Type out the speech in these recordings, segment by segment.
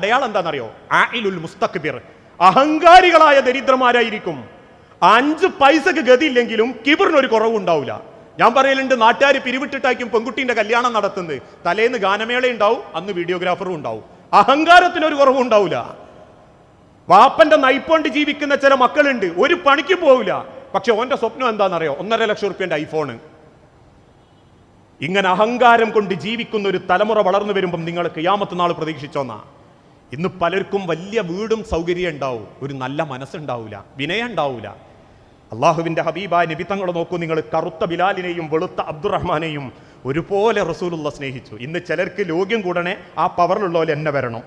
അയാൾ എന്താണെന്നറിയോ? ആഇലുൽ മുസ്തക്ബിർ, അഹങ്കാരികളായ ദരിദ്രന്മാരായിരിക്കും. 5 പൈസക്ക് ഗതിയില്ലെങ്കിലും കിബറിനൊരു കുറവുണ്ടാവില്ല. ഞാൻ പറയലുണ്ട്, നാട്ടുകാർ പിരിവിട്ടിട്ടായിരിക്കും പെൺകുട്ടീൻ്റെ കല്യാണം നടത്തുന്നത്. തലേന്ന് ഗാനമേള ഉണ്ടാവും, അന്ന് വീഡിയോഗ്രാഫറും ഉണ്ടാവും. അഹങ്കാരത്തിനൊരു കുറവുണ്ടാവില്ല. വാപ്പന്റെ നയിപ്പോണ്ട് ജീവിക്കുന്ന ചില മക്കളുണ്ട്, ഒരു പണിക്ക് പോവില്ല. പക്ഷെ ഓന്റെ സ്വപ്നം എന്താണെന്നറിയോ? 1.5 ലക്ഷം റുപ്യന്റെ ഐഫോണ്. ഇങ്ങനെ അഹങ്കാരം കൊണ്ട് ജീവിക്കുന്ന ഒരു തലമുറ വളർന്നു വരുമ്പം നിങ്ങൾ ഖിയാമത്ത് നാൾ പ്രതീക്ഷിച്ചോന്നാ. ഇന്ന് പലർക്കും വലിയ വീടും സൗകര്യം ഉണ്ടാവും, ഒരു നല്ല മനസ്സുണ്ടാവില്ല, വിനയം ഉണ്ടാവില്ല. അള്ളാഹുവിന്റെ ഹബീബായ നബി തങ്ങളെ നോക്കൂ നിങ്ങൾ. കറുത്ത ബിലാലിനെയും വെളുത്ത അബ്ദുറഹ്മാനെയും ഒരുപോലെ റസൂലുള്ള സ്നേഹിച്ചു. ഇന്ന് ചിലർക്ക് ലോക്യം കൂടണേ ആ പവറിലുള്ളവർ എന്നെ വരണം,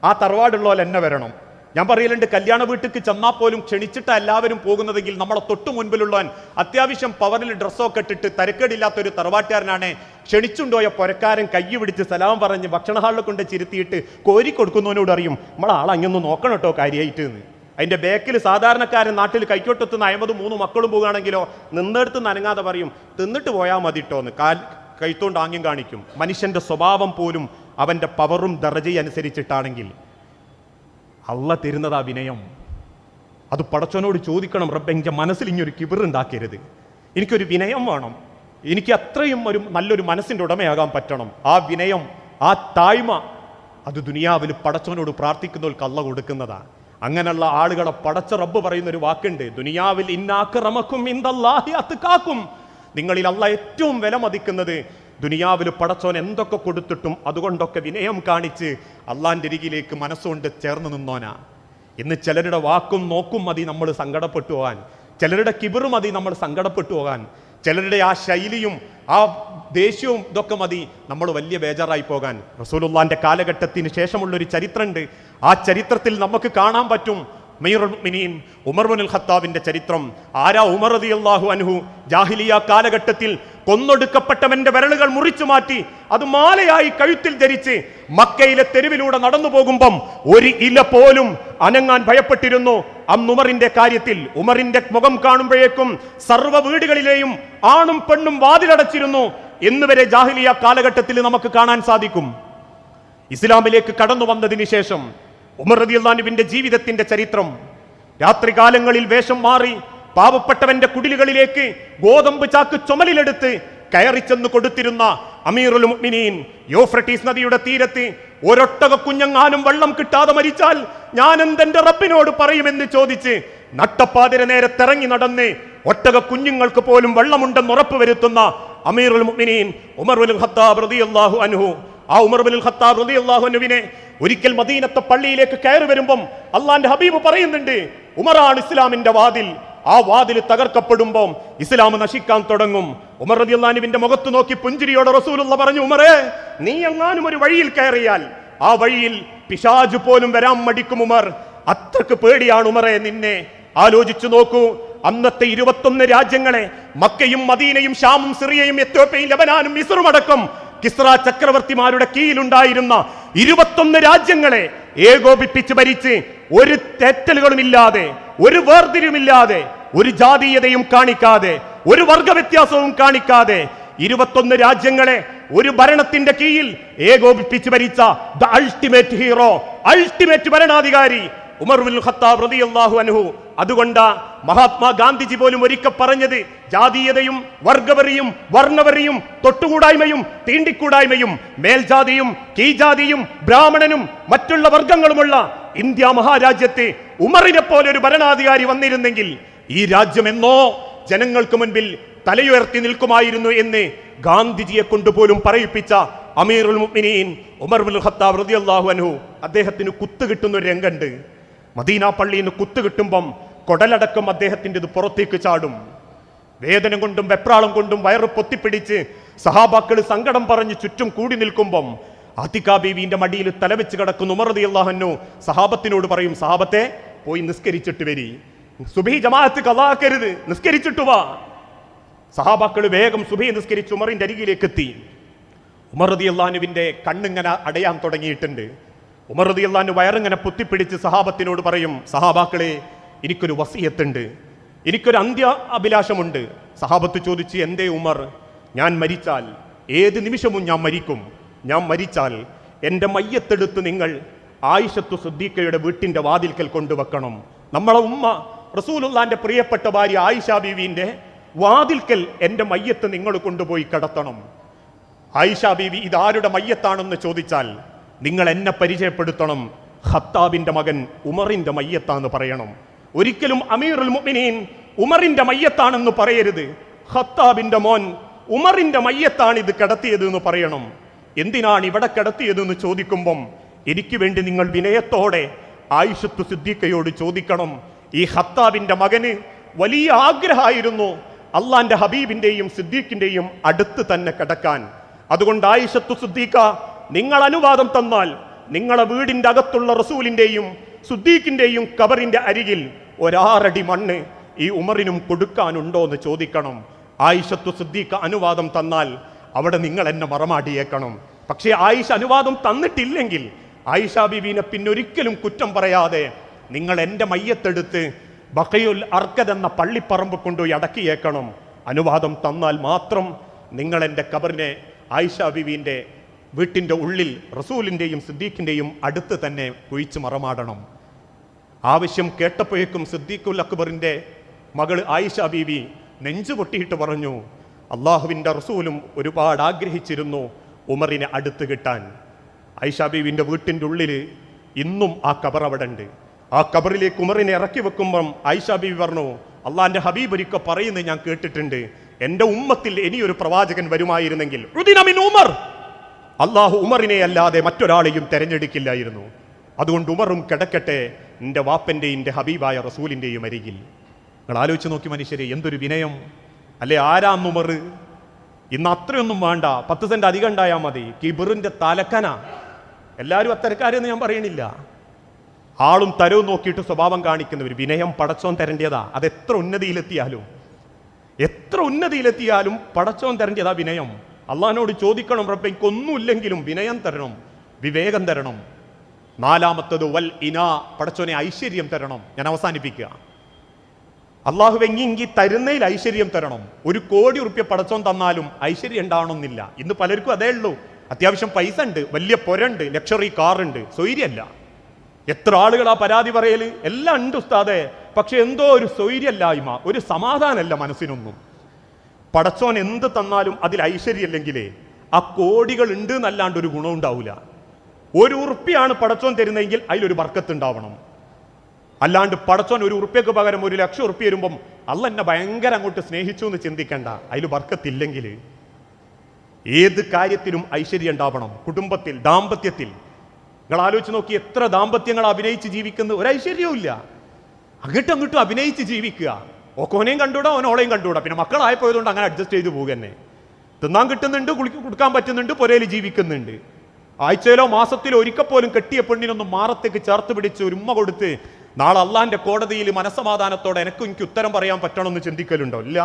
ആ തറവാടുള്ളവർ എന്നെ വരണം. ഞാൻ പറയലുണ്ട്, കല്യാണ വീട്ടിലേക്ക് ചെന്നാൽ പോലും ക്ഷണിച്ചിട്ട് എല്ലാവരും പോകുന്നതെങ്കിൽ നമ്മളെ തൊട്ടു മുൻപിലുള്ളവൻ അത്യാവശ്യം പവറിൽ ഡ്രസ്സൊക്കെ ഇട്ടിട്ട് തരക്കേടില്ലാത്തൊരു തറവാട്ടുകാരനാണ്. ക്ഷണിച്ചുണ്ടോയ പൊരക്കാരൻ കൈ പിടിച്ച് സലാം പറഞ്ഞ് ഭക്ഷണ ഹാളിൽ കൊണ്ട് ചിരുത്തിയിട്ട് കോരി കൊടുക്കുന്നവനോട് അറിയും, നമ്മളാൾ അങ്ങൊന്ന് നോക്കണം കേട്ടോ കാര്യമായിട്ട് എന്ന്. അതിൻ്റെ ബാക്കിൽ സാധാരണക്കാരൻ നാട്ടിൽ കൈക്കോട്ടെത്തുന്ന 53 മക്കളും പോകുകയാണെങ്കിലോ നിന്നെടുത്ത് നനങ്ങാതെ പറയും, തിന്നിട്ട് പോയാൽ മതി കേട്ടോ എന്ന് കൈത്തോണ്ട് ആംഗ്യം കാണിക്കും. മനുഷ്യന്റെ സ്വഭാവം പോലും അവന്റെ പവറും ദർജയും അനുസരിച്ചിട്ടാണെങ്കിൽ അള്ള തരുന്നത് ആ വിനയം. അത് പടച്ചവനോട് ചോദിക്കണം, റബ്ബേ എൻ്റെ മനസ്സിൽ ഇങ്ങനൊരു കിബിറുണ്ടാക്കരുത്, എനിക്കൊരു വിനയം വേണം, എനിക്ക് അത്രയും ഒരു നല്ലൊരു മനസ്സിൻ്റെ ഉടമയാകാൻ പറ്റണം. ആ വിനയം, ആ താഴ്മ, അത് ദുനിയാവിൽ പടച്ചവനോട് പ്രാർത്ഥിക്കുന്നവർക്ക് അള്ള കൊടുക്കുന്നതാണ്. അങ്ങനെയുള്ള ആളുകളെ പടച്ച റബ്ബ് പറയുന്ന ഒരു വാക്കുണ്ട്, ദുനിയാവിൽ ഇന്നാക്രമക്കും ഇൻദല്ലാഹി അത്ഖാക്കും. നിങ്ങളിൽ അള്ള ഏറ്റവും വില മതിക്കുന്നത് ദുനിയാവിൽ പടച്ചോൻ എന്തൊക്കെ കൊടുത്തിട്ടും അതുകൊണ്ടൊക്കെ വിനയം കാണിച്ച് അള്ളാന്റെ അരികിലേക്ക് മനസ്സുകൊണ്ട് ചേർന്ന് നിന്നോനാ. ഇന്ന് ചിലരുടെ വാക്കും നോക്കും മതി നമ്മൾ സങ്കടപ്പെട്ടു പോകാൻ, ചിലരുടെ കിബിറ് മതി നമ്മൾ സങ്കടപ്പെട്ടു പോകാൻ, ചിലരുടെ ആ ശൈലിയും ആ ദേഷ്യവും ഇതൊക്കെ മതി നമ്മൾ വലിയ ബേജാറായി പോകാൻ. റസൂലുള്ളാന്റെ കാലഘട്ടത്തിന് ശേഷമുള്ളൊരു ചരിത്രമുണ്ട്. ആ ചരിത്രത്തിൽ നമുക്ക് കാണാൻ പറ്റും അമീറുൽ മുഅ്മിനീൻ ഉമർ ഇബ്നുൽ ഖത്താബിന്റെ ചരിത്രം. ആരാ ഉമർ റളിയല്ലാഹു അൻഹു? ജാഹിലിയ കാലഘട്ടത്തിൽ കൊന്നൊടുക്കപ്പെട്ടവന്റെ വിരലുകൾ മുറിച്ചു മാറ്റി അത് മാലയായി കഴുത്തിൽ ധരിച്ച് മക്കയിലെ തെരുവിലൂടെ നടന്നു പോകുമ്പം ഒരു ഇല പോലും അനങ്ങാൻ ഭയപ്പെട്ടിരുന്നു. അന്ന് ഉമറിന്റെ കാര്യത്തിൽ ഉമറിന്റെ മുഖം കാണുമ്പോഴേക്കും സർവ്വ വീടുകളിലെയും ആണും പെണ്ണും വാതിലടച്ചിരുന്നു എന്നുവരെ ജാഹിലിയ കാലഘട്ടത്തിൽ നമുക്ക് കാണാൻ സാധിക്കും. ഇസ്ലാമിലേക്ക് കടന്നു വന്നതിന് ശേഷം ഉമർ റളിയല്ലാഹു അൻഹുവിന്റെ ജീവിതത്തിന്റെ ചരിത്രം. രാത്രികാലങ്ങളിൽ വേഷം മാറി പാവപ്പെട്ടവന്റെ കുടിലുകളിലേക്ക് ഗോതമ്പ് ചാക്ക് ചുമലിലെടുത്ത് കയറി ചെന്ന് കൊടുത്തിരുന്ന അമീറുൽ മുഅ്മിനീൻ യൂഫ്രട്ടീസ് നദിയുടെ തീരത്ത് ഒരൊട്ടക കുഞ്ഞങ്ങാനും വെള്ളം കിട്ടാതെ മരിച്ചാൽ ഞാൻ എന്തെന്റെ റബ്ബിനോട് പറയുമെന്ന് ചോദിച്ച് നട്ടപ്പാതിര നേരെ തിറങ്ങി നടന്ന് ഒട്ടക കുഞ്ഞുങ്ങൾക്ക് പോലും വെള്ളമുണ്ടെന്ന് ഉറപ്പുവരുത്തുന്ന അമീറുൽ മുഅ്മിനീൻ ഉമർ ഇബ്നുൽ ഖത്താബ് റളിയല്ലാഹു അൻഹു. ആ ഉമർ ഇബ്നുൽ ഖത്താബ് റളിയല്ലാഹു അൻഹുവിനെ ഒരിക്കൽ മദീനത്തെ പള്ളിയിലേക്ക് കയറി വരുമ്പം അള്ളാന്റെ ഹബീബ് പറയുന്നുണ്ട്, ഉമറാണ് ഇസ്ലാമിന്റെ വാതിൽ. ആ വാതിൽ തകർക്കപ്പെടുമ്പോൾ ഇസ്ലാം നശിക്കാൻ തുടങ്ങും. ഉമർ റളിയല്ലാഹു അൻഹുവിന്റെ മുഖത്ത് നോക്കി പുഞ്ചിരിയോടെ റസൂലുള്ള പറഞ്ഞു, ഉമറേ, നീ എങ്ങാനും ഒരു വഴിയിൽ കയറിയാൽ ആ വഴിയിൽ പിശാച് പോലും വരാൻ മടിക്കും ഉമർ. അത്രക്ക് പേടിയാണ് ഉമറേ നിന്നെ. ആലോചിച്ചു നോക്കൂ, അന്നത്തെ 21 രാജ്യങ്ങളെ, മക്കയും മദീനയും ഷാമും സിറിയയും എത്യോപ്യയും ലബനാനും മിസ്റും അടക്കം കിസ്ര ചക്രവർത്തിമാരുടെ കീഴിലുണ്ടായിരുന്ന 21 രാജ്യങ്ങളെ ഏകോപിപ്പിച്ച് ഭരിച്ച് ഒരു തെറ്റലുകളുമില്ലാതെ, ഒരു വേർതിരിവുമില്ലാതെ, ഒരു ജാതീയതയും കാണിക്കാതെ, ഒരു വർഗവ്യത്യാസവും കാണിക്കാതെ 21 രാജ്യങ്ങളെ ഒരു ഭരണത്തിന്റെ കീഴിൽ ഏകോപിപ്പിച്ച് ഭരിച്ച ദ അൾട്ടിമേറ്റ് ഹീറോ, അൾട്ടിമേറ്റ് ഭരണാധികാരി ഉമർ ഇബ്നുൽ ഖത്താബ് റളിയല്ലാഹു അൻഹു. അതുകൊണ്ട് മഹാത്മാ ഗാന്ധിജി പോലും ഒരിക്കൽ പറഞ്ഞത്, ജാതീയതയും വർഗവെറിയും വർണ്ണവെറിയും തൊട്ടുകൂടായ്മയും തീണ്ടിക്കൂടായ്മയും മേൽജാതിയും കീജാതിയും ബ്രാഹ്മണനും മറ്റുള്ള വർഗങ്ങളുമുള്ള ഇന്ത്യ മഹാരാജ്യത്ത് ഉമറിനെ പോലെ ഒരു ഭരണാധികാരി വന്നിരുന്നെങ്കിൽ ഈ രാജ്യം എന്നോ ജനങ്ങൾക്ക് മുൻപിൽ തലയുയർത്തി നിൽക്കുമായിരുന്നു എന്ന് ഗാന്ധിജിയെ കൊണ്ടുപോലും പറയിപ്പിച്ച അമീറുൽ മുഅ്മിനീൻ ഉമർ ഇബ്നുൽ ഖത്താബ് റളിയല്ലാഹു അൻഹു. അദ്ദേഹത്തിന് കുത്തുകിട്ടുന്ന ഒരു രംഗമുണ്ട്. മദീന പള്ളിയിൽ നിന്ന് കുത്തുകിട്ടുമ്പം കൊടലടക്കം അദ്ദേഹത്തിൻ്റെ ഇത് പുറത്തേക്ക് ചാടും. വേദന കൊണ്ടും വെപ്രാളം കൊണ്ടും വയറ് പൊത്തിപ്പിടിച്ച് സഹാബാക്കൾ സങ്കടം പറഞ്ഞ് ചുറ്റും കൂടി നിൽക്കുമ്പം ആതിക ബീവിന്റെ മടിയിൽ തലവെച്ച് കിടക്കുന്ന ഉമർ റളിയല്ലാഹു അൻഹു സഹാബത്തിനോട് പറയും, സഹാബത്തെ പോയി നിസ്കരിച്ചിട്ട് വരി, സുബഹി ജമാഅത്ത് ഖളാക്കരുത്, നിസ്കരിച്ചിട്ട് വാ. സഹാബാക്കൾ വേഗം സുബഹി നിസ്കരിച്ച് ഉമറിന്റെ അരികിലേക്ക് എത്തി. ഉമർ റളിയല്ലാഹു അൻഹുവിന്റെ കണ്ണിങ്ങനെ അടയാൻ തുടങ്ങിയിട്ടുണ്ട്. ഉമർ റളിയല്ലാഹു അൻഹു വയറിങ്ങനെ പൊത്തിപ്പിടിച്ച് സഹാബത്തിനോട് പറയും, സഹാബാക്കളെ, എനിക്കൊരു വസിയത്തുണ്ട്, എനിക്കൊരു അന്ത്യ അഭിലാഷമുണ്ട്. സഹാബത്ത് ചോദിച്ച്, എന്തേ ഉമർ? ഞാൻ മരിച്ചാൽ, ഏത് നിമിഷവും ഞാൻ മരിക്കും, ഞാൻ മരിച്ചാൽ എൻ്റെ മയ്യത്തെടുത്ത് നിങ്ങൾ ആയിഷത്തു സിദ്ദീഖയുടെ വീട്ടിന്റെ വാതിൽക്കൽ കൊണ്ടുവെക്കണം. നമ്മളെ ഉമ്മ റസൂലുള്ളാന്റെ പ്രിയപ്പെട്ട ഭാര്യ ആയിഷ ബീവിന്റെ വാതിൽക്കൽ എൻ്റെ മയ്യത്ത് നിങ്ങൾ കൊണ്ടുപോയി കിടത്തണം. ആയിഷ ബീവി ഇതാരുടെ മയ്യത്താണെന്ന് ചോദിച്ചാൽ നിങ്ങൾ എന്നെ പരിചയപ്പെടുത്തണം, ഖത്താബിന്റെ മകൻ ഉമറിന്റെ മയ്യത്താന്ന് പറയണം. ഒരിക്കലും അമീറുൽ മുഅ്മിനീൻ ഉമറിന്റെ മയ്യത്താണെന്ന് പറയരുത്. ഖത്താബിന്റെ മോൻ ഉമറിന്റെ മയ്യത്താണ് ഇത് കിടത്തിയത് എന്ന് പറയണം. എന്തിനാണ് ഇവിടെ കിടത്തിയതെന്ന് ചോദിക്കുമ്പം എനിക്ക് വേണ്ടി നിങ്ങൾ വിനയത്തോടെ ആയിഷത്തു സിദ്ദീഖയോട് ചോദിക്കണം. ഈ ഖത്താബിന്റെ മകന് വലിയ ആഗ്രഹമായിരുന്നു അള്ളാന്റെ ഹബീബിന്റെയും സിദ്ദീഖിന്റെയും അടുത്ത് തന്നെ കിടക്കാൻ. അതുകൊണ്ട് ആയിഷത്തു സിദ്ദീഖ, നിങ്ങൾ അനുവാദം തന്നാൽ നിങ്ങളെ വീടിന്റെ അകത്തുള്ള റസൂലിന്റെയും സിദ്ദീഖിന്റെയും ഖബറിന്റെ അരികിൽ ഒരാറടി മണ്ണ് ഈ ഉമറിനും കൊടുക്കാനുണ്ടോ എന്ന് ചോദിക്കണം. ആയിഷത്തു സിദ്ദീഖ അനുവാദം തന്നാൽ അവിടെ നിങ്ങൾ എന്നെ മറമാടിയേക്കണം. പക്ഷേ ആയിഷ അനുവാദം തന്നിട്ടില്ലെങ്കിൽ ആയിഷ ബീവിനെ പിന്നൊരിക്കലും കുറ്റം പറയാതെ നിങ്ങൾ എൻ്റെ മയ്യത്തെടുത്ത് ബഖയുൽ അർക്കദ് എന്ന പള്ളിപ്പറമ്പ് കൊണ്ടുപോയി അടക്കിയേക്കണം. അനുവാദം തന്നാൽ മാത്രം നിങ്ങൾ എൻ്റെ ഖബറിനെ ആയിഷ ബീവിൻ്റെ വീട്ടിൻ്റെ ഉള്ളിൽ റസൂലിൻ്റെയും സിദ്ദീഖിൻ്റെയും അടുത്ത് തന്നെ കുഴിച്ച് മറമാടണം. ആവശ്യം കേട്ടപ്പോഴേക്കും സിദ്ദീഖുൽ അക്ബറിൻ്റെ മകൾ ആയിഷ ബീവി നെഞ്ചു പൊട്ടിയിട്ട് പറഞ്ഞു, അള്ളാഹുവിൻ്റെ റസൂലും ഒരുപാട് ആഗ്രഹിച്ചിരുന്നു ഉമറിനെ അടുത്ത് കിട്ടാൻ. ആയിഷ ബീവിൻ്റെ വീട്ടിൻ്റെ ഉള്ളിൽ ഇന്നും ആ ഖബർ അവിടെ ഉണ്ട്. ആ ഖബറിലേക്ക് ഉമറിനെ ഇറക്കി വെക്കുമ്പം ആയിഷ ബീവി പറഞ്ഞു, അള്ളാഹിൻ്റെ ഹബീബ് ഒരിക്കൽ പറയുന്നത് ഞാൻ കേട്ടിട്ടുണ്ട്, എൻ്റെ ഉമ്മത്തിൽ ഇനിയൊരു പ്രവാചകൻ വരുമായിരുന്നെങ്കിൽ ഉമർ, അള്ളാഹു ഉമറിനെ അല്ലാതെ മറ്റൊരാളെയും തെരഞ്ഞെടുക്കില്ലായിരുന്നു. അതുകൊണ്ട് ഉമറും കിടക്കട്ടെ എൻ്റെ വാപ്പൻ്റെയും എൻ്റെ ഹബീബായ റസൂലിൻ്റെയും അരികിൽ. നിങ്ങൾ ആലോചിച്ച് നോക്കി മനുഷ്യരെ, എന്തൊരു വിനയം അല്ലെ! ആരാം ഉമർ? ഇന്ന് അത്രയൊന്നും വേണ്ട, 10 സെന്റ് അധികം ഉണ്ടായാൽ മതി. കിബറിന്റെ തലക്കന. എല്ലാവരും അത്തരക്കാരെന്ന് ഞാൻ പറയണില്ല. ആളും തരവും നോക്കിയിട്ട് സ്വഭാവം കാണിക്കുന്നവർ. വിനയം പടച്ചോൻ തരേണ്ടതാ. അത് എത്ര ഉന്നതിയിലെത്തിയാലും പടച്ചോൻ തരേണ്ടതാ വിനയം. അള്ളാഹിനോട് ചോദിക്കണം, റബ്ബേ എനിക്കൊന്നുമില്ലെങ്കിലും വിനയം തരണം, വിവേകം തരണം. 4-മത്തത് വൽ ഇനാ, പടച്ചോനെ ഐശ്വര്യം തരണം. ഞാൻ അവസാനിപ്പിക്കുക. അള്ളാഹു വെങ്ങി തരുന്നതിൽ ഐശ്വര്യം തരണം. 1 കോടി റുപ്യ പടച്ചോൻ തന്നാലും ഐശ്വര്യം ഉണ്ടാവണമെന്നില്ല. ഇന്ന് പലർക്കും അതേ ഉള്ളൂ. അത്യാവശ്യം പൈസ ഉണ്ട്, വലിയ പൊരണ്ട്, ലക്ഷറി കാറുണ്ട്, സ്വൈര്യല്ല. എത്ര ആളുകൾ ആ പരാതി പറയല്, എല്ലാം ഉണ്ട് ഉസ്താദേ, പക്ഷെ എന്തോ ഒരു സ്വൈര്യല്ലായ്മ, ഒരു സമാധാനമല്ല മനസ്സിനൊന്നും. പടച്ചോൻ എന്ത് തന്നാലും അതിൽ ഐശ്വര്യമില്ലെങ്കിലേ ആ കോടികൾ ഉണ്ട് എന്നല്ലാണ്ട് ഒരു ഗുണം ഉണ്ടാവില്ല. 1 ഉറുപ്പ്യാണ് പടച്ചോൻ തരുന്നതെങ്കിൽ അതിലൊരു ബർക്കത്ത് ഉണ്ടാവണം. അല്ലാണ്ട് പടച്ചോൻ 1 ഉറുപ്പ്യക്ക് പകരം 1 ലക്ഷം ഉറുപ്പ്യ വരുമ്പം അല്ല എന്നെ ഭയങ്കര അങ്ങോട്ട് സ്നേഹിച്ചു എന്ന് ചിന്തിക്കണ്ട. അതിൽ ബർക്കത്തില്ലെങ്കിൽ ഏത് കാര്യത്തിലും ഐശ്വര്യം ഉണ്ടാവണം. കുടുംബത്തിൽ, ദാമ്പത്യത്തിൽ നിങ്ങൾ ആലോചിച്ച് നോക്കി, എത്ര ദാമ്പത്യങ്ങൾ അഭിനയിച്ച് ജീവിക്കുന്ന ഒരു ഐശ്വര്യവും ഇല്ല. അങ്ങോട്ടും അഭിനയിച്ച് ജീവിക്കുക. ഓക്കോനെയും കണ്ടുകൂടാ, ഓനോളെയും കണ്ടുകൂടാ. പിന്നെ മക്കളായപ്പോയതുകൊണ്ട് അങ്ങനെ അഡ്ജസ്റ്റ് ചെയ്ത് പോകുക തന്നെ. തിന്നാൻ കിട്ടുന്നുണ്ട്, കൊടുക്കാൻ പറ്റുന്നുണ്ട്, പുരയിൽ ജീവിക്കുന്നുണ്ട്. ആഴ്ചയിലോ മാസത്തിലോ ഒരിക്കൽ പോലും കെട്ടിയ പെണ്ണിനൊന്നും മാറത്തേക്ക് ചേർത്ത് പിടിച്ച് ഒരു ഉമ്മ കൊടുത്ത് നാളെ അള്ളാന്റെ കോടതിയിൽ മനസ്സമാധാനത്തോടെ എനിക്ക് ഉത്തരം പറയാൻ പറ്റണമെന്ന് ചിന്തിക്കലുണ്ടോ? ഇല്ല.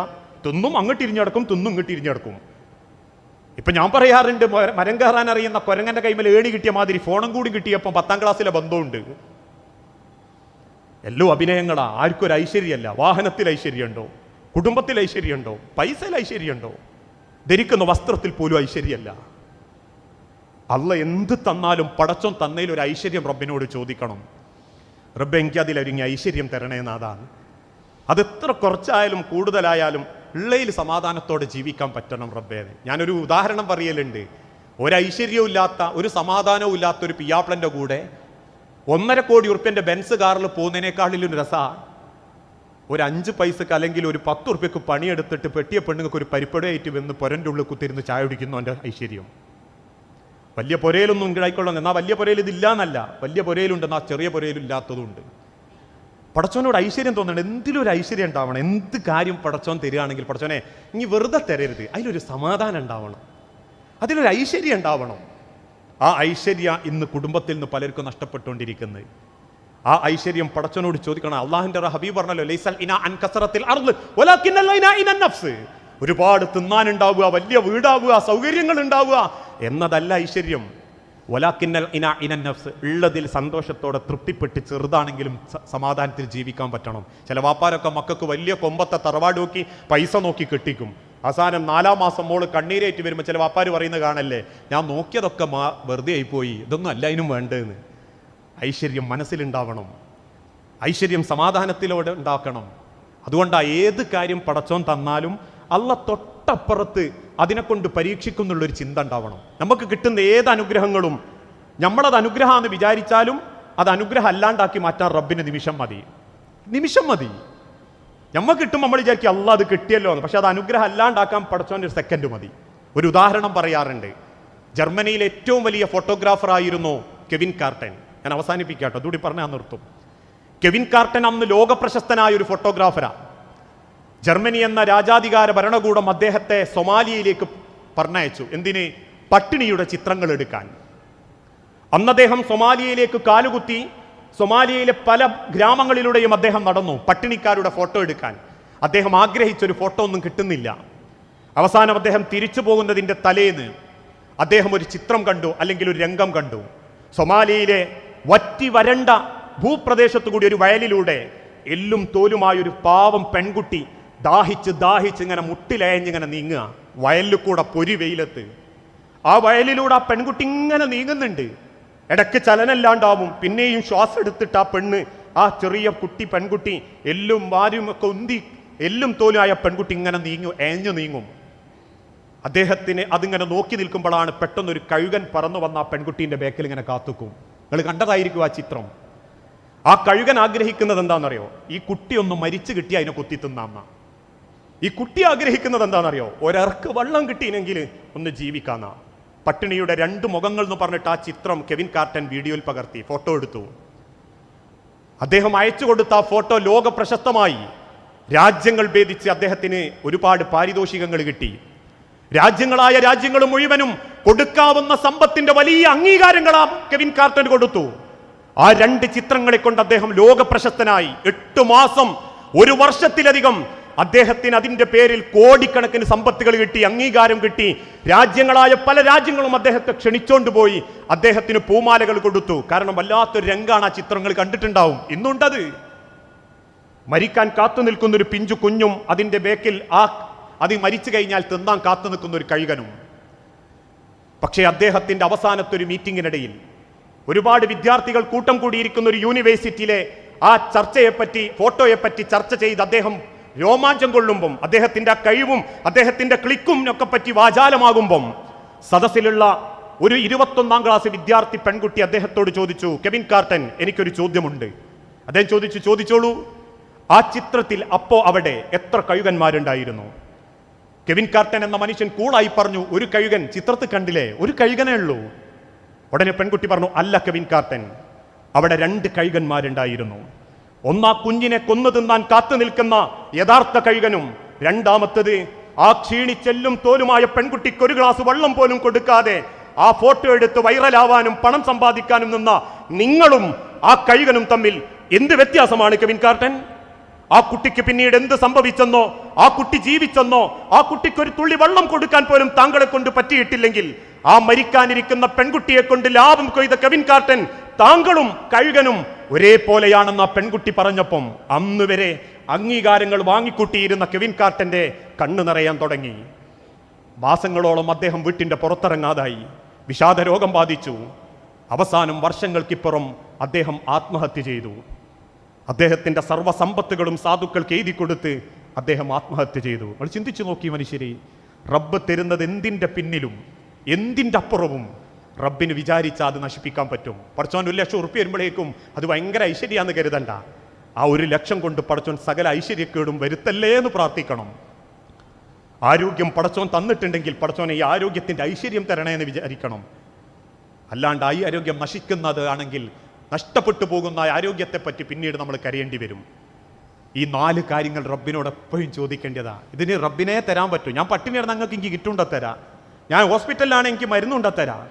തിന്നും അങ്ങോട്ട് ഇരിഞ്ഞടക്കും, തിന്നും ഇങ്ങോട്ട് ഇരിഞ്ഞടക്കും. ഇപ്പൊ ഞാൻ പറയാറുണ്ട്, മരം കയറാൻ അറിയുന്ന കൊരങ്ങന്റെ കൈമേൽ ഏണി കിട്ടിയ മാതിരി ഫോണും കൂടി കിട്ടിയപ്പോൾ 10ാം ക്ലാസ്സിലെ ബന്ധമുണ്ട്. എല്ലോ അഭിനയങ്ങളാ. ആർക്കും ഒരു ഐശ്വര്യമല്ല. വാഹനത്തിൽ ഐശ്വര്യമുണ്ടോ? കുടുംബത്തിൽ ഐശ്വര്യമുണ്ടോ? പൈസയിൽ ഐശ്വര്യമുണ്ടോ? ധരിക്കുന്ന വസ്ത്രത്തിൽ പോലും ഐശ്വര്യമല്ല. അല്ല എന്ത് തന്നാലും പടച്ചോൻ തന്നതിൽ ഒരു ഐശ്വര്യം റബ്ബിനോട് ചോദിക്കണം. റബ്ബെ എനിക്ക് അതിലൊരുങ്ങി ഐശ്വര്യം തരണേന്നതാണ്. അതെത്ര കുറച്ചായാലും കൂടുതലായാലും ഉള്ളയിൽ സമാധാനത്തോടെ ജീവിക്കാൻ പറ്റണം റബ്ബേ. ഞാനൊരു ഉദാഹരണം പറയലുണ്ട്. ഒരു ഐശ്വര്യവും ഇല്ലാത്ത, ഒരു സമാധാനവും ഇല്ലാത്ത ഒരു പിയാപ്ലൻ്റെ കൂടെ 1.5 കോടി ഉറുപ്പ്യൻ്റെ ബെൻസ് കാറിൽ പോകുന്നതിനേക്കാളിലും രസമാണ് ഒരു 5 പൈസക്ക് അല്ലെങ്കിൽ ഒരു 10 ഉറുപ്പ്യക്ക് പണിയെടുത്തിട്ട് പെട്ടിയ പെണ്ണുങ്ങൾക്ക് ഒരു പരിപ്പടയായിട്ട് വന്ന് പൊരൻ്റെ ഉള്ളിൽ കുത്തിരുന്ന് ചായ കുടിക്കുന്നു. എൻ്റെ ഐശ്വര്യം വലിയ പുരയിലൊന്നും ഉണ്ടായിക്കൊള്ളുന്നു. എന്നാൽ വലിയ പുരയിൽ ഇതില്ല എന്നല്ല, വലിയ പുരയിലുണ്ട്, എന്നാൽ ചെറിയ പുരയിലും ഇല്ലാത്തതുണ്ട്. പടച്ചോനോട് ഐശ്വര്യം തോന്നണം. എന്തിലും ഒരു ഐശ്വര്യം ഉണ്ടാവണം. എന്ത് കാര്യം പടച്ചോൻ തരികയാണെങ്കിൽ പടച്ചോനെ ഇനി വെറുതെ തരരുത്, അതിലൊരു സമാധാനം ഉണ്ടാവണം, അതിലൊരു ഐശ്വര്യം ഉണ്ടാവണം. ആ ഐശ്വര്യ ഇന്ന് കുടുംബത്തിൽ നിന്ന് പലർക്കും നഷ്ടപ്പെട്ടുകൊണ്ടിരിക്കുന്നത്. ആ ഐശ്വര്യം പടച്ചോനോട് ചോദിക്കണം. അള്ളാഹിന്റെ ഹബീബ് പറഞ്ഞല്ലോ, ലൈസൽ ഇനാ അൻ കസറത്തിൽ അർള് വലാകിന്നൽ ഇനാ ഇനൻ നഫ്സ്. ഒരുപാട് തിന്നാനുണ്ടാവുക, വലിയ വീടാവുക, സൗകര്യങ്ങൾ ഉണ്ടാവുക എന്നതല്ല ഐശ്വര്യം. വലാകിന്നൽ ഇനാ ഇനൻ നഫ്സ്, ഉള്ളതിൽ സന്തോഷത്തോടെ തൃപ്തിപ്പെട്ട് ചെറുതാണെങ്കിലും സമാധാനത്തിൽ ജീവിക്കാൻ പറ്റണം. ചില വാപ്പാരൊക്കെ മക്കൾക്ക് വലിയ കൊമ്പത്തെ തറവാട് നോക്കി പൈസ നോക്കി കെട്ടിക്കും. അവസാനം 4-ാം മാസം മോള് കണ്ണീരേറ്റ് വരുമ്പോൾ ചില വാപ്പാർ പറയുന്നത് കാണല്ലേ, ഞാൻ നോക്കിയതൊക്കെ വെറുതെ ആയിപ്പോയി, ഇതൊന്നും അല്ല അതിനും വേണ്ടതെന്ന്. ഐശ്വര്യം മനസ്സിലുണ്ടാവണം, ഐശ്വര്യം സമാധാനത്തിലൂടെ ഉണ്ടാക്കണം. അതുകൊണ്ടാണ് ഏത് കാര്യം പടച്ചോൻ തന്നാലും അള്ള തൊട്ടപ്പുറത്ത് അതിനെക്കൊണ്ട് പരീക്ഷിക്കുന്നുള്ളൊരു ചിന്ത ഉണ്ടാവണം. നമുക്ക് കിട്ടുന്ന ഏത് അനുഗ്രഹങ്ങളും നമ്മളത് അനുഗ്രഹമാണെന്ന് വിചാരിച്ചാലും അത് അനുഗ്രഹം അല്ലാണ്ടാക്കി മാറ്റാൻ റബ്ബിന് നിമിഷം മതി. നമ്മൾ കിട്ടും, നമ്മൾ വിചാരിക്കും അല്ല അത് കിട്ടിയല്ലോ എന്ന്. പക്ഷെ അത് അനുഗ്രഹം അല്ലാണ്ടാക്കാൻ പടച്ചോൻ്റെ ഒരു സെക്കൻഡ് മതി. ഒരു ഉദാഹരണം പറയാറുണ്ട്. ജർമ്മനിയിലെ ഏറ്റവും വലിയ ഫോട്ടോഗ്രാഫർ ആയിരുന്നു കെവിൻ കാർട്ടൻ. ഞാൻ അവസാനിപ്പിക്കാട്ടോ, അതുകൂടി പറഞ്ഞാൽ നിർത്തും. കെവിൻ കാർട്ടൻ അന്ന് ലോകപ്രശസ്തനായ ഒരു ഫോട്ടോഗ്രാഫറാണ്. ജർമ്മനി എന്ന രാജാധികാര ഭരണകൂടം അദ്ദേഹത്തെ സൊമാലിയയിലേക്ക് പറഞ്ഞയച്ചു. എന്തിന്? പട്ടിണിയുടെ ചിത്രങ്ങൾ എടുക്കാൻ. അന്ന് അദ്ദേഹം സൊമാലിയയിലേക്ക് കാലുകുത്തി. സൊമാലിയയിലെ പല ഗ്രാമങ്ങളിലൂടെയും അദ്ദേഹം നടന്നു പട്ടിണിക്കാരുടെ ഫോട്ടോ എടുക്കാൻ. അദ്ദേഹം ആഗ്രഹിച്ചൊരു ഫോട്ടോ ഒന്നും കിട്ടുന്നില്ല. അവസാനം അദ്ദേഹം തിരിച്ചു പോകുന്നതിൻ്റെ തലേന്ന് അദ്ദേഹം ഒരു ചിത്രം കണ്ടു, അല്ലെങ്കിൽ ഒരു രംഗം കണ്ടു. സൊമാലിയയിലെ വറ്റി വരണ്ട ഭൂപ്രദേശത്തു കൂടി ഒരു വയലിലൂടെ എല്ലും തോലുമായൊരു പാവം പെൺകുട്ടി ദാഹിച്ച് ഇങ്ങനെ മുട്ടിലയഞ്ഞിങ്ങനെ നീങ്ങുക. വയലിൽ കൂടെ പൊരി വെയിലത്ത്. ആ വയലിലൂടെ ആ പെൺകുട്ടി ഇങ്ങനെ നീങ്ങുന്നുണ്ട്. ഇടയ്ക്ക് ചലനമില്ലാണ്ടാവും, പിന്നെയും ശ്വാസം എടുത്തിട്ട് ആ ചെറിയ പെൺകുട്ടി എല്ലും വാരുമൊക്കെ ഉന്തി എല്ലും തോലുമായ പെൺകുട്ടി ഇങ്ങനെ എഴഞ്ഞു നീങ്ങും. അദ്ദേഹത്തിന് അതിങ്ങനെ നോക്കി നിൽക്കുമ്പോഴാണ് പെട്ടെന്നൊരു കഴുകൻ പറന്നു വന്ന ആ പെൺകുട്ടീൻ്റെ ബേക്കിൽ ഇങ്ങനെ കാത്തുക്കും. നിങ്ങൾ കണ്ടതായിരിക്കും ആ ചിത്രം. ആ കഴുകൻ ആഗ്രഹിക്കുന്നത് എന്താണെന്നറിയോ? ഈ കുട്ടി ഒന്ന് മരിച്ചു കിട്ടി അതിനെ കുത്തി തിന്നാന്ന. ഈ കുട്ടി ആഗ്രഹിക്കുന്നത് എന്താണെന്നറിയോ? ഒരിറക്ക് വെള്ളം കിട്ടിയെങ്കിൽ ഒന്ന് ജീവിക്കാന്ന. പട്ടിണിയുടെ 2 മുഖങ്ങൾ എന്ന് പറഞ്ഞിട്ട് ആ ചിത്രം കെവിൻ കാർട്ടൻ വീഡിയോയിൽ പകർത്തി, ഫോട്ടോ എടുത്തു. അദ്ദേഹം അയച്ചു കൊടുത്ത ആ ഫോട്ടോ ലോക പ്രശസ്തമായി. രാജ്യങ്ങൾ ഭേദിച്ച് അദ്ദേഹത്തിന് ഒരുപാട് പാരിതോഷികങ്ങൾ കിട്ടി. രാജ്യങ്ങൾ മുഴുവനും കൊടുക്കാവുന്ന സമ്പത്തിന്റെ വലിയ അംഗീകാരങ്ങളാ കെവിൻ കാർട്ടൻ കൊടുത്തു. ആ 2 ചിത്രങ്ങളെ കൊണ്ട് അദ്ദേഹം ലോക പ്രശസ്തനായി. 8 മാസം, 1 വർഷത്തിലധികം അദ്ദേഹത്തിന് അതിന്റെ പേരിൽ കോടിക്കണക്കിന് സമ്പത്തുകൾ കിട്ടി, അംഗീകാരം കിട്ടി. പല രാജ്യങ്ങളും അദ്ദേഹത്തെ ക്ഷണിച്ചോണ്ടുപോയി അദ്ദേഹത്തിന് പൂമാലകൾ കൊടുത്തു. കാരണം വല്ലാത്തൊരു രംഗാണ്. ആ ചിത്രങ്ങൾ കണ്ടിട്ടുണ്ടാവും, ഇന്നുണ്ടത്. മരിക്കാൻ കാത്തു നിൽക്കുന്ന ഒരു പിഞ്ചു കുഞ്ഞും അതിന്റെ ബേക്കിൽ അത് മരിച്ചു കഴിഞ്ഞാൽ തിന്നാൻ കാത്തു നിൽക്കുന്ന ഒരു കഴുകനും. പക്ഷേ അദ്ദേഹത്തിന്റെ അവസാനത്തെ ഒരു മീറ്റിംഗിനിടയിൽ ഒരുപാട് വിദ്യാർത്ഥികൾ കൂട്ടം കൂടിയിരിക്കുന്ന ഒരു യൂണിവേഴ്സിറ്റിയിലെ ആ ഫോട്ടോയെപ്പറ്റി ചർച്ച ചെയ്ത് അദ്ദേഹം രോമാഞ്ചം കൊള്ളുമ്പം, അദ്ദേഹത്തിന്റെ കഴിവും അദ്ദേഹത്തിന്റെ ക്ലിക്കും ഒക്കെ പറ്റി വാചാലമാകുമ്പം, സദസ്സിലുള്ള ഒരു 21ാം ക്ലാസ് വിദ്യാർത്ഥി പെൺകുട്ടി അദ്ദേഹത്തോട് ചോദിച്ചു, കെവിൻ കാർട്ടൻ, എനിക്കൊരു ചോദ്യമുണ്ട്. അദ്ദേഹം ചോദിച്ചോളൂ. ആ ചിത്രത്തിൽ അവിടെ എത്ര കഴുകന്മാരുണ്ടായിരുന്നു? കെവിൻ കാർട്ടൻ എന്ന മനുഷ്യൻ കൂളായി പറഞ്ഞു, ഒരു കഴുകൻ. ചിത്രത്തിൽ കണ്ടില്ലേ, ഒരു കഴുകനേ ഉള്ളൂ. ഉടനെ പെൺകുട്ടി പറഞ്ഞു, അല്ല കെവിൻ കാർട്ടൻ, അവിടെ 2 കഴുകന്മാരുണ്ടായിരുന്നു. ഒന്നാ കുഞ്ഞിനെ കൊന്നു തിന്നാൻ കാത്തു നിൽക്കുന്ന യഥാർത്ഥ കഴുകനും, രണ്ടാമത്തത് ആ ക്ഷീണിച്ചെല്ലും തോലുമായ പെൺകുട്ടിക്ക് ഒരു ഗ്ലാസ് വെള്ളം പോലും കൊടുക്കാതെ ആ ഫോട്ടോ എടുത്ത് വൈറലാവാനും പണം സമ്പാദിക്കാനും നിന്ന നിങ്ങളും ആ കഴുകനും തമ്മിൽ എന്ത് വ്യത്യാസമാണ് കെവിൻ കാർട്ടൻ? ആ കുട്ടിക്ക് പിന്നീട് എന്ത് സംഭവിച്ചെന്നോ, ആ കുട്ടി ജീവിച്ചെന്നോ, ആ കുട്ടിക്ക് ഒരു തുള്ളി വെള്ളം കൊടുക്കാൻ പോലും താങ്കളെ കൊണ്ട് പറ്റിയിട്ടില്ലെങ്കിൽ, ആ മരിക്കാനിരിക്കുന്ന പെൺകുട്ടിയെ കൊണ്ട് ലാഭം കൊയ്ത കെവിൻ കാർട്ടൻ താങ്കളും കഴുകനും ഒരേപോലെയാണെന്ന് ആ പെൺകുട്ടി പറഞ്ഞപ്പം അന്ന് വരെ അംഗീകാരങ്ങൾ വാങ്ങിക്കൂട്ടിയിരുന്ന കെവിൻ കാർട്ടന്റെ കണ്ണു നിറയാൻ തുടങ്ങി. മാസങ്ങളോളം അദ്ദേഹം വീട്ടിന്റെ പുറത്തിറങ്ങാതായി. വിഷാദരോഗം ബാധിച്ചു. അവസാനം വർഷങ്ങൾക്കിപ്പുറം അദ്ദേഹം ആത്മഹത്യ ചെയ്തു. അദ്ദേഹത്തിന്റെ സർവ്വസമ്പത്തുകളും സാധുക്കൾക്ക് എഴുതി കൊടുത്ത് അദ്ദേഹം ആത്മഹത്യ ചെയ്തു. നമ്മൾ ചിന്തിച്ചു നോക്കി മനുഷ്യരെ, റബ്ബ് തരുന്നത് എന്തിൻ്റെ പിന്നിലും എന്തിൻ്റെ അപ്പുറവും റബ്ബിന് വിചാരിച്ചാൽ അത് നശിപ്പിക്കാൻ പറ്റും. പടച്ചോൻ 1 ലക്ഷം ഉറുപ്പിക വരുമ്പോഴേക്കും അത് ഭയങ്കര ഐശ്വര്യാന്ന് കരുതണ്ട. ആ 1 ലക്ഷം കൊണ്ട് പടച്ചോൻ സകല ഐശ്വര്യക്കേടും വരുത്തല്ലേ എന്ന് പ്രാർത്ഥിക്കണം. ആരോഗ്യം പടച്ചോൻ തന്നിട്ടുണ്ടെങ്കിൽ പടച്ചോനെ ഈ ആരോഗ്യത്തിൻ്റെ ഐശ്വര്യം തരണേ എന്ന് വിചാരിക്കണം. അല്ലാണ്ട് ഈ ആരോഗ്യം നശിക്കുന്നത് ആണെങ്കിൽ നഷ്ടപ്പെട്ടു പോകുന്ന ആരോഗ്യത്തെപ്പറ്റി പിന്നീട് നമ്മൾ കരയേണ്ടി വരും. ഈ 4 കാര്യങ്ങൾ റബ്ബിനോട് എപ്പോഴും ചോദിക്കേണ്ടതാ. ഇതിന് റബ്ബിനെ തരാൻ പറ്റും. ഞാൻ പട്ടിണിയാണ്, നിങ്ങൾക്ക് എനിക്ക് കിട്ടുണ്ട തരാം. ഞാൻ ഹോസ്പിറ്റലിലാണ്, എനിക്ക് മരുന്നുണ്ട തരാം.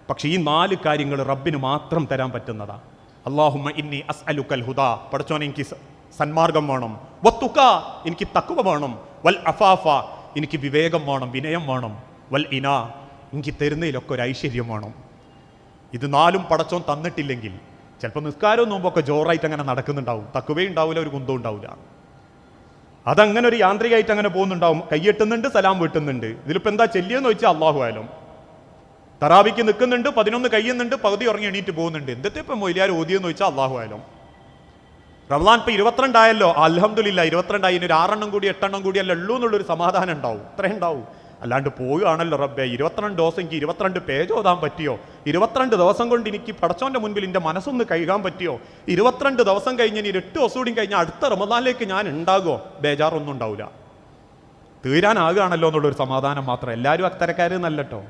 പക്ഷെ ഈ 4 കാര്യങ്ങൾ റബ്ബിന് മാത്രം തരാൻ പറ്റുന്നതാ. അല്ലാഹുമ്മ ഇന്നി അസ്അലുക്കൽ ഹുദാ, പടച്ചോനെ എനിക്ക് സന്മാർഗം വേണം. വത്തുക, എനിക്ക് തഖ്വ വേണം. വൽ അഫാഫ, എനിക്ക് വിവേകം വേണം, വിനയം വേണം. വൽ ഇനാ, എനിക്ക് തരുന്നതിലൊക്കെ ഒരു ഐശ്വര്യം വേണം. ഇത് 4ഉം പടച്ചോൻ തന്നിട്ടില്ലെങ്കിൽ ചിലപ്പോൾ നിസ്കാരവും നോമ്പൊക്കെ ജോറായിട്ട് അങ്ങനെ നടക്കുന്നുണ്ടാവും, തക്കുവേ ഉണ്ടാവില്ല, ഒരു കുന്തവും ഉണ്ടാവില്ല. അതങ്ങനെ ഒരു യാന്ത്രികമായിട്ട് അങ്ങനെ പോകുന്നുണ്ടാവും. കയ്യെട്ടുന്നുണ്ട്, സലാം വീട്ടുന്നുണ്ട്. ഇതിലിപ്പോൾ എന്താ ചെല്ലിയെന്ന് ചോദിച്ചാൽ അള്ളാഹു ആയാലും തറാവിക്ക് നിൽക്കുന്നുണ്ട്, 11 കഴിയുന്നുണ്ട്, പകുതി ഉറങ്ങി എണീറ്റ് പോകുന്നുണ്ട്. എന്തൊക്കെ ഇപ്പം മൊയിലാർ ഓതിയെന്ന് ചോദിച്ചാൽ അള്ളാഹു ആയാലും. റമദാൻ ഇപ്പം 22 ആയല്ലോ, അൽഹംദുലില്ലാ 22 ആയി, ഇനി ഒരു 6 എണ്ണം കൂടി 8 എണ്ണം കൂടി അല്ല ഉള്ളൂ എന്നുള്ളൊരു സമാധാനം ഉണ്ടാവും. അത്രേ ഉണ്ടാവും. അല്ലാണ്ട് പോവുകയാണല്ലോ റബ്ബേ, 22 ദിവസം എനിക്ക് 22 പേജ് ഓതാൻ പറ്റിയോ, 22 ദിവസം കൊണ്ട് എനിക്ക് പടച്ചോന്റെ മുൻപിൽ എൻ്റെ മനസ്സൊന്ന് കഴുകാൻ പറ്റിയോ, 22 ദിവസം കഴിഞ്ഞ് ഇനി 8 ദിവസം കൂടി കഴിഞ്ഞാൽ അടുത്ത റമദാനിലേക്ക് ഞാൻ ഉണ്ടാകുമോ, ബേജാറൊന്നും ഉണ്ടാവില്ല. തീരാനാകുകയാണല്ലോ എന്നുള്ളൊരു സമാധാനം മാത്രം. എല്ലാവരും അത്തരക്കാരെന്നല്ലോ.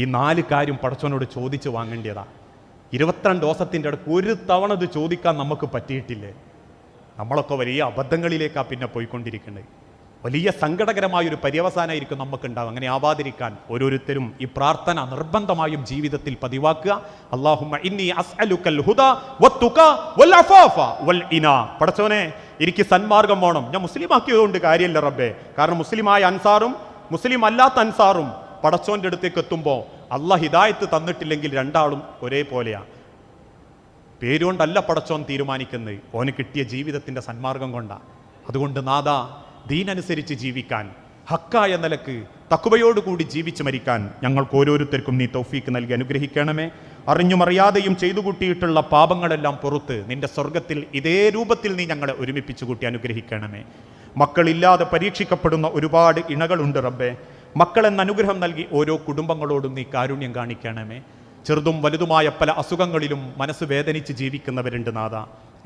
ഈ 4 കാര്യം പടച്ചോനോട് ചോദിച്ച് വാങ്ങേണ്ടതാ. 22 ദിവസത്തിൻ്റെ അടുക്ക് ഒരു തവണ ഇത് ചോദിക്കാൻ നമുക്ക് പറ്റിയിട്ടില്ലേ? നമ്മളൊക്കെ വലിയ അബദ്ധങ്ങളിലേക്കാണ് പിന്നെ പോയിക്കൊണ്ടിരിക്കുന്നത്. വലിയ സങ്കടകരമായൊരു പര്യവസാനമായിരിക്കും നമുക്കുണ്ടാവും. അങ്ങനെ ആവാതിരിക്കാൻ ഓരോരുത്തരും ഈ പ്രാർത്ഥന നിർബന്ധമായും ജീവിതത്തിൽ പതിവാക്കുക. അല്ലാഹുമ്മ ഇന്നി അസ്അലുക്കൽ ഹുദാ വത്തുഖ വൽ അഫാഫ വൽ ഇനാ. പടച്ചോനെ, എനിക്ക് സന്മാർഗം വേണം. ഞാൻ മുസ്ലിം ആക്കിയതുകൊണ്ട് കാര്യമല്ല റബ്ബേ. കാരണം മുസ്ലിമായ അൻസാറും മുസ്ലിം അല്ലാത്ത അൻസാറും പടച്ചോന്റെ അടുത്തേക്ക് എത്തുമ്പോൾ അള്ളാഹ് ഹിദായത്ത് തന്നിട്ടില്ലെങ്കിൽ രണ്ടാളും ഒരേപോലെയാണ്. പേരുകൊണ്ടല്ല പടച്ചോൻ തീരുമാനിക്കുന്നത്, ഓന് കിട്ടിയ ജീവിതത്തിൻ്റെ സന്മാർഗം കൊണ്ടാണ്. അതുകൊണ്ട് നാദാ, ദീനനുസരിച്ച് ജീവിക്കാൻ, ഹക്കായ നിലക്ക് തഖ്വയോടുകൂടി ജീവിച്ചു മരിക്കാൻ ഞങ്ങൾക്ക് ഓരോരുത്തർക്കും നീ തൗഫീക്ക് നൽകി അനുഗ്രഹിക്കണമേ. അറിഞ്ഞും അറിയാതെയും ചെയ്തു കൂട്ടിയിട്ടുള്ള പാപങ്ങളെല്ലാം പുറത്ത് നിന്റെ സ്വർഗത്തിൽ ഇതേ രൂപത്തിൽ നീ ഞങ്ങളെ ഒരുമിപ്പിച്ചു കൂട്ടി അനുഗ്രഹിക്കണമേ. മക്കളില്ലാതെ പരീക്ഷിക്കപ്പെടുന്ന ഒരുപാട് ഇണകളുണ്ട് റബ്ബേ. മക്കളെന്ന അനുഗ്രഹം നൽകി ഓരോ കുടുംബങ്ങളോടും നീ കാരുണ്യം കാണിക്കണമേ. ചെറുതും വലുതുമായ പല അസുഖങ്ങളിലും മനസ്സ് വേദനിച്ച് ജീവിക്കുന്നവരുണ്ട് നാഥ.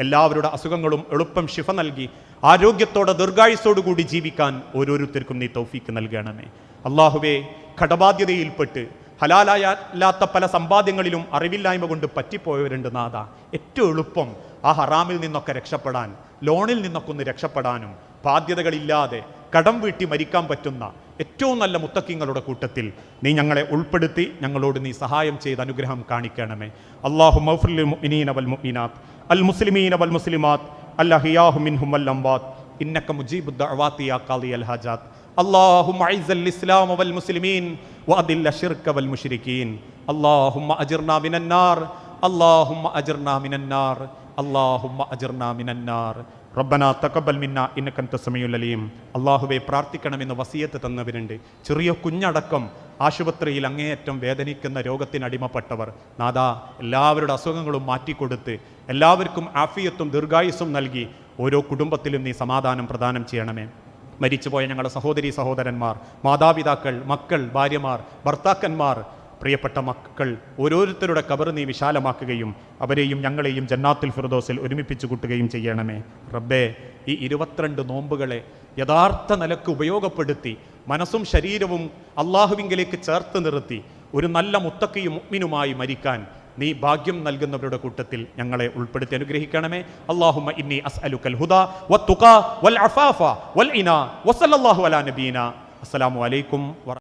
എല്ലാവരുടെ അസുഖങ്ങളും എളുപ്പം ശിഫ നൽകി ആരോഗ്യത്തോടെ ദീർഘായുസ്സോടു കൂടി ജീവിക്കാൻ ഓരോരുത്തർക്കും നീ തൗഫീക്ക് നൽകണമേ. അള്ളാഹുവേ, കടബാധ്യതയിൽപ്പെട്ട് ഹലാലായല്ലാത്ത പല സമ്പാദ്യങ്ങളിലും അറിവില്ലായ്മ കൊണ്ട് പറ്റിപ്പോയവരുണ്ട് നാഥ. ഏറ്റവും എളുപ്പം ആ ഹറാമിൽ നിന്നൊക്കെ രക്ഷപ്പെടാൻ, ലോണിൽ നിന്നൊക്കെ ഒന്ന് രക്ഷപ്പെടാനും, ബാധ്യതകളില്ലാതെ കടം വീട്ടി മരിക്കാൻ പറ്റുന്ന ഏറ്റവും നല്ല മുത്തക്കിങ്ങളുടെ കൂട്ടത്തിൽ നീ ഞങ്ങളെ ഉൾപ്പെടുത്തി ഞങ്ങളോട് നീ സഹായം ചെയ്ത് അനുഗ്രഹം കാണിക്കണമേ. അല്ലാഹുമ്മ ഗ്ഫിർ ലിൽ മുഅ്മിനീന വൽ മുഅ്മിനാത്ത് അൽ മുസ്ലിമീന വൽ മുസ്ലിമാത്ത് അൽ അഹ്യാഹു മിൻഹും വൽ അംവാത്ത് ഇന്നക മുജീബുദ് ദഅവാതി യാ ഖാദിയൽ ഹാജാത്ത്. അല്ലാഹുമ്മ അഇസ്സൽ ഇസ്ലാമ വൽ മുസ്ലിമീൻ വഅദില്ല ശിർക വൽ മുശ്രികീൻ. അല്ലാഹുമ്മ അജിർനാ മിനൻ നാർ, അല്ലാഹുമ്മ അജിർനാ മിനൻ നാർ, അല്ലാഹുമ്മ അജിർനാ മിനൻ നാർ. റബ്ബനാ തഖബ്ബൽ മിന്നാ ഇന്നക അൻതസ് സമീഉൽ അലീം. അല്ലാഹുവേ, പ്രാർത്ഥിക്കണമെന്ന് വസിയത്ത് തന്നവരുണ്ട്. ചെറിയ കുഞ്ഞടക്കം ആശുപത്രിയിൽ അങ്ങേയറ്റം വേദനിക്കുന്ന രോഗത്തിനടിമപ്പെട്ടവർ നാദാ, എല്ലാവരുടെ അസുഖങ്ങളും മാറ്റിക്കൊടുത്ത് എല്ലാവർക്കും ആഫിയത്തും ദീർഘായുസ്സും നൽകി ഓരോ കുടുംബത്തിലും നീ സമാധാനം പ്രദാനം ചെയ്യണമേ. മരിച്ചുപോയ ഞങ്ങളുടെ സഹോദരീ സഹോദരന്മാർ, മാതാപിതാക്കൾ, മക്കൾ, ഭാര്യമാർ, ഭർത്താക്കന്മാർ, പ്രിയപ്പെട്ട മക്കൾ ഓരോരുത്തരുടെ ഖബർ നീ വിശാലമാക്കുകയും അവരെയും ഞങ്ങളെയും ജന്നാത്തുൽ ഫിർദൗസിൽ ഒരുമിപ്പിച്ചു കൂട്ടുകയും ചെയ്യണമേ. റബ്ബേ, ഈ 22 നോമ്പുകളെ യഥാർത്ഥ നിലക്ക് ഉപയോഗപ്പെടുത്തി മനസ്സും ശരീരവും അള്ളാഹുവിങ്കലേക്ക് ചേർത്ത് നിർത്തി ഒരു നല്ല മുത്തക്കിയും മുഅ്മിനുമായി മരിക്കാൻ നീ ഭാഗ്യം നൽകുന്നവരുടെ കൂട്ടത്തിൽ ഞങ്ങളെ ഉൾപ്പെടുത്തി അനുഗ്രഹിക്കണമേ. അല്ലാഹുമ്മ ഇന്നി അസ്അലുക്കൽ ഹുദാ വത്തുഖാ വൽ അഫാഫ വൽ ഇനാ വസല്ലല്ലാഹു അലാ നബീന. അസ്സലാമു അലൈക്കും.